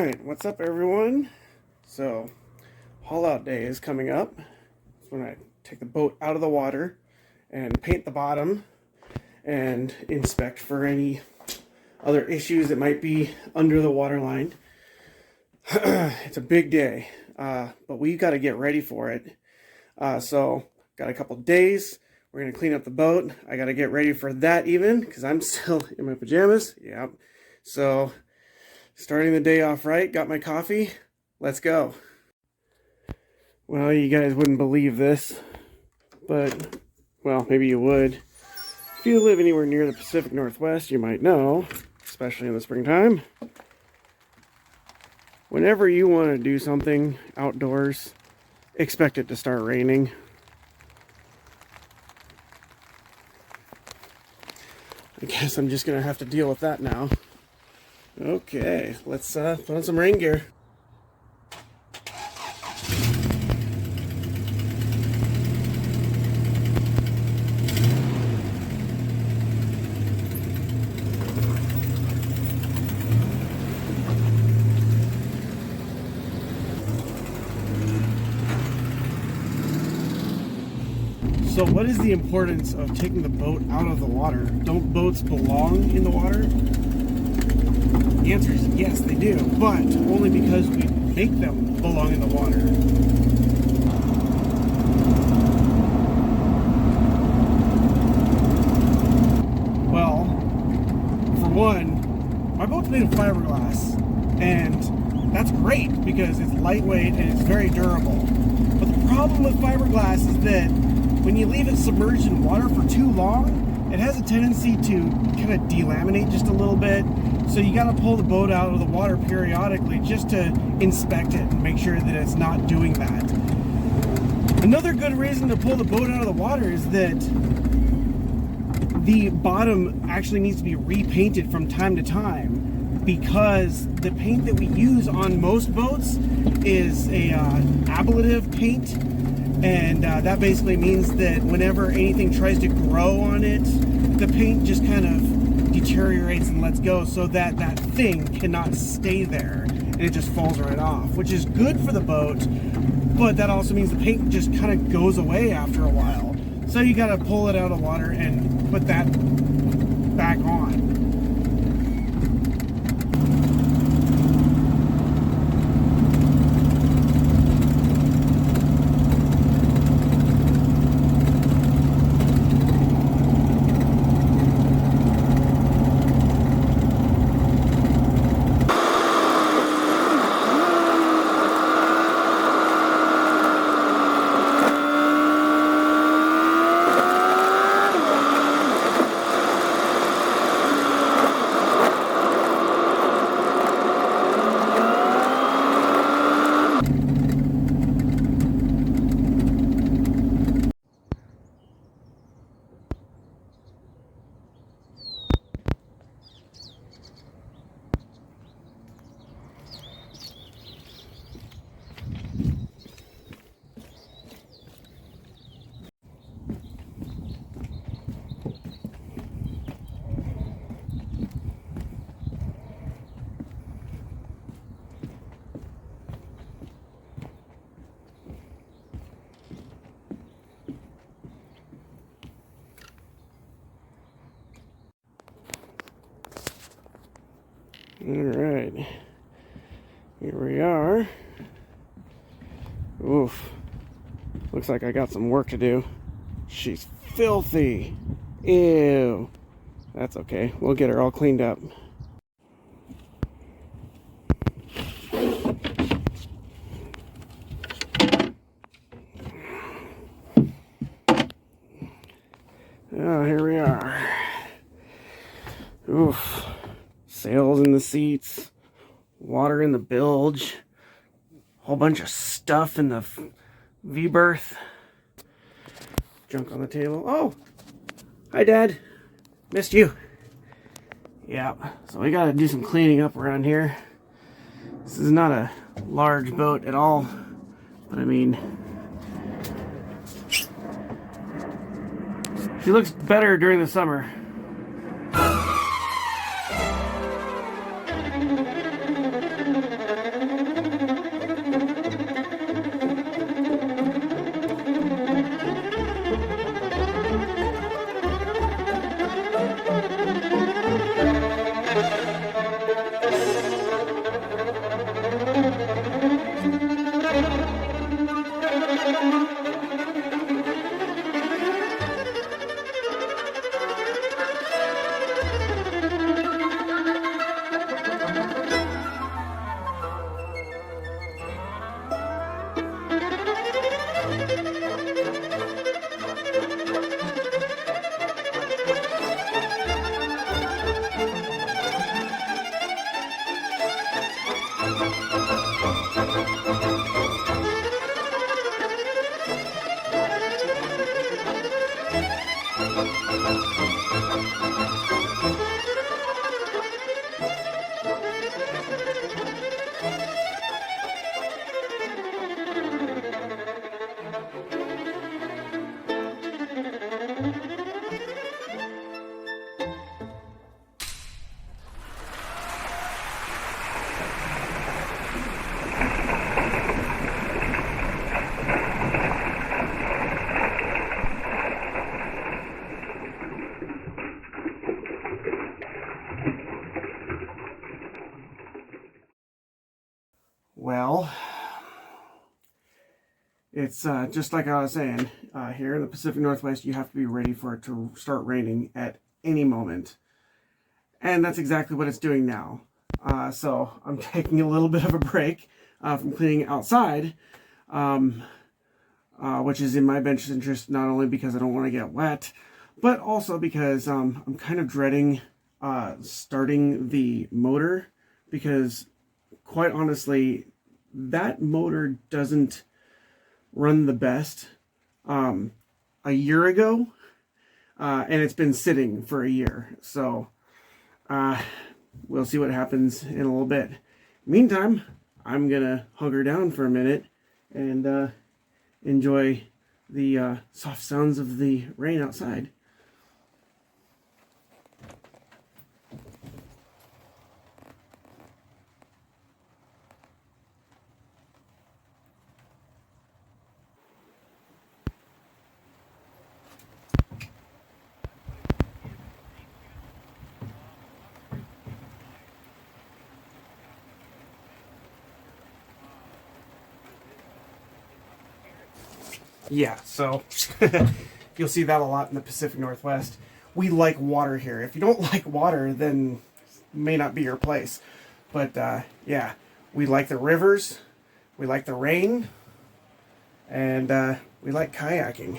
Alright, what's up everyone? So, haul out day is coming up. It's when I take the boat out of the water and paint the bottom and inspect for any other issues that might be under the water line. It's a big day, but we got to get ready for it. So, got a couple days. We're going to clean up the boat. I got to get ready for that even because I'm still in my pajamas. Yep. So, starting the day off right, got my coffee. Let's go. Well, you guys wouldn't believe this, but, well, maybe you would. If you live anywhere near the Pacific Northwest, you might know, especially in the springtime, whenever you want to do something outdoors, expect it to start raining. I guess I'm just going to have to deal with that now. Okay, let's put on some rain gear. So what is the importance of taking the boat out of the water? Don't boats belong in the water? The answer is yes, they do, but only because we make them belong in the water. Well, for one, my boat's made of fiberglass, and that's great because it's lightweight and it's very durable. But the problem with fiberglass is that when you leave it submerged in water for too long, it has a tendency to kind of delaminate just a little bit. So you got to pull the boat out of the water periodically just to inspect it and make sure that it's not doing that. Another good reason to pull the boat out of the water is that the bottom actually needs to be repainted from time to time, because the paint that we use on most boats is a ablative paint. And that basically means that whenever anything tries to grow on it, the paint just kind of deteriorates and lets go, so that that thing cannot stay there and it just falls right off, which is good for the boat, but that also means the paint just kind of goes away after a while. So you got to pull it out of the water and put that back on. Alright, here we are. Oof, looks like I got some work to do. She's filthy. Ew. That's okay, we'll get her all cleaned up. Oh, here we are. Oof. Sails in the seats, water in the bilge, whole bunch of stuff in the V-berth, junk on the table. Oh, hi Dad, missed you. Yeah, so we gotta do some cleaning up around here. This is not a large boat at all, but I mean, she looks better during the summer. It's just like I was saying, here in the Pacific Northwest, you have to be ready for it to start raining at any moment. And that's exactly what it's doing now. So I'm taking a little bit of a break from cleaning outside, which is in my bench's interest, not only because I don't want to get wet, but also because I'm kind of dreading starting the motor, because quite honestly, that motor doesn't run the best. A year ago, and it's been sitting for a year. So we'll see what happens in a little bit. Meantime, I'm gonna hunker down for a minute and enjoy the soft sounds of the rain outside. Yeah, so you'll see that a lot in the Pacific Northwest. We like water here. If you don't like water, then it may not be your place. But yeah, we like the rivers, we like the rain, and we like kayaking.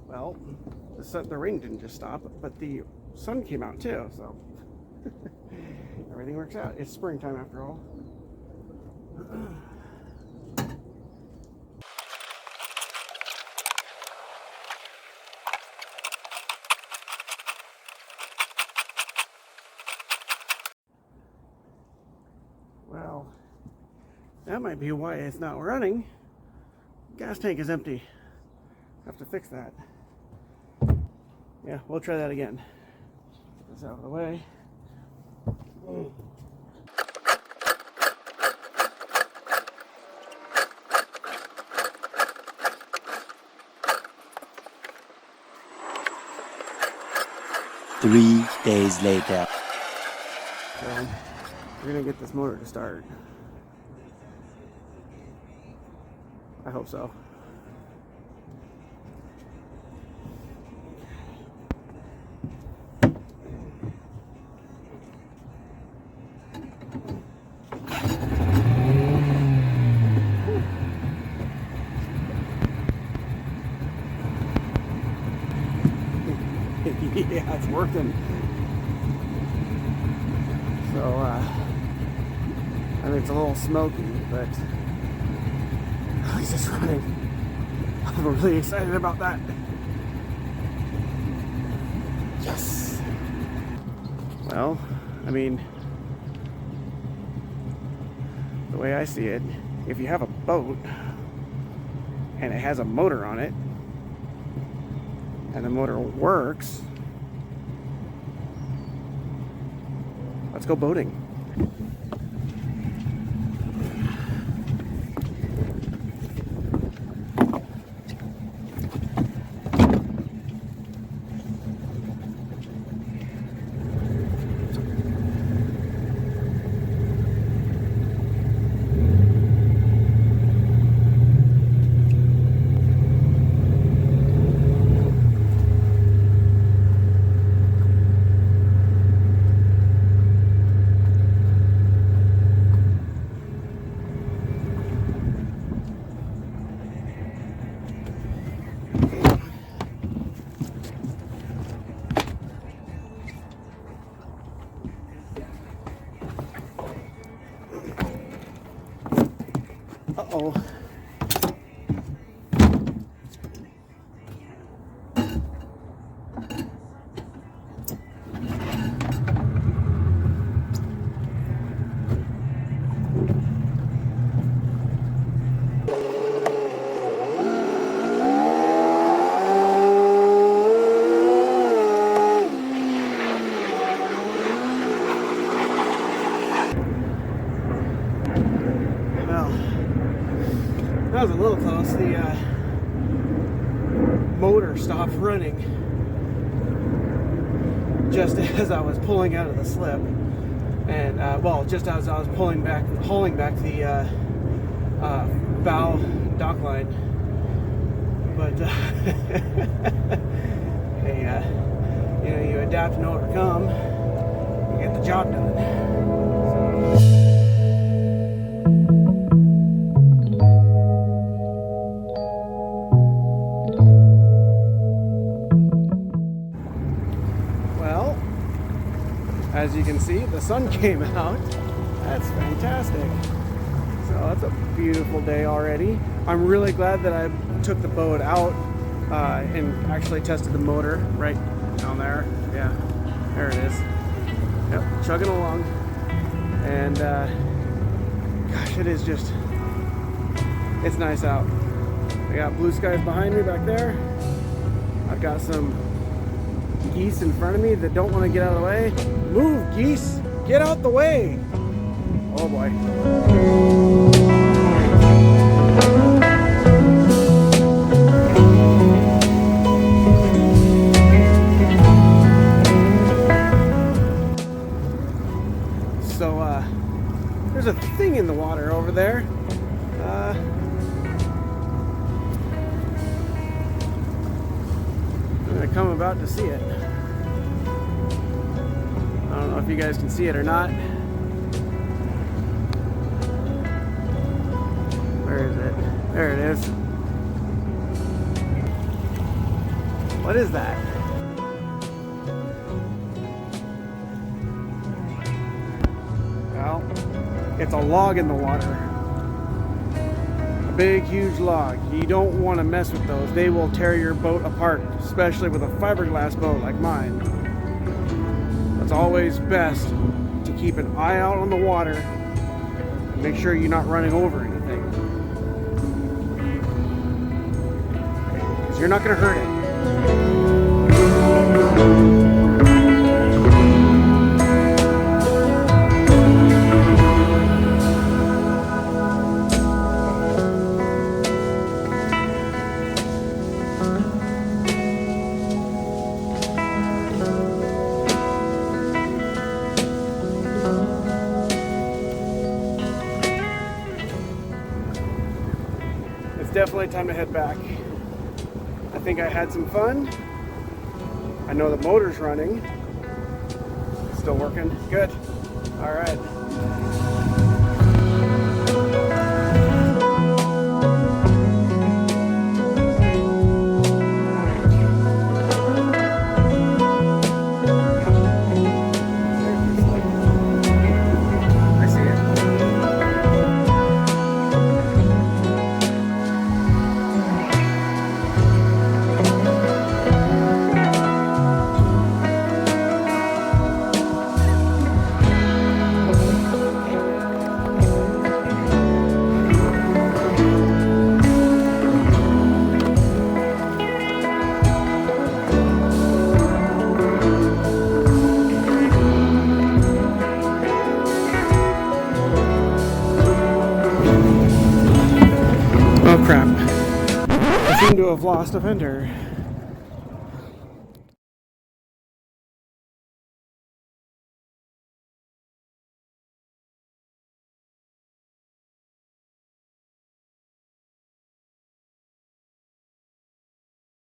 Well, the rain didn't just stop, but the sun came out too, so everything works out. It's springtime after all. Well, that might be why it's not running. Gas tank is empty. Have to fix that. Yeah, we'll try that again. Get this out of the way. Three days later. So, we're gonna get this motor to start. I hope so. Yeah, it's working. So, I mean, it's a little smoky, but at least it's running. I'm really excited about that. Yes! Well, I mean, the way I see it, if you have a boat and it has a motor on it, and the motor works, let's go boating. Uh-oh. That was a little close. The motor stopped running just as I was pulling out of the slip, and well, just as I was hauling back the bow dock line. But hey, you adapt and overcome. You get the job done. Well, as you can see, the sun came out. That's fantastic. So that's a beautiful day already. I'm really glad that I took the boat out and actually tested the motor right down there. Yeah, there it is. Yep, chugging along. And gosh, it is just, it's nice out. I got blue skies behind me back there. I've got some geese in front of me that don't want to get out of the way. Move, geese! Get out the way! Oh boy. So, there's a thing in the water over there. I'm gonna come about to see it. I don't know if you guys can see it or not. Where is it? There it is. What is that? Well, it's a log in the water. A big, huge log. You don't want to mess with those. They will tear your boat apart, especially with a fiberglass boat like mine. It's always best to keep an eye out on the water and make sure you're not running over anything. Because you're not going to hurt it. It's definitely time to head back. I think I had some fun. I know the motor's running. Still working. Good. All right. Oh crap. I seem to have lost a fender.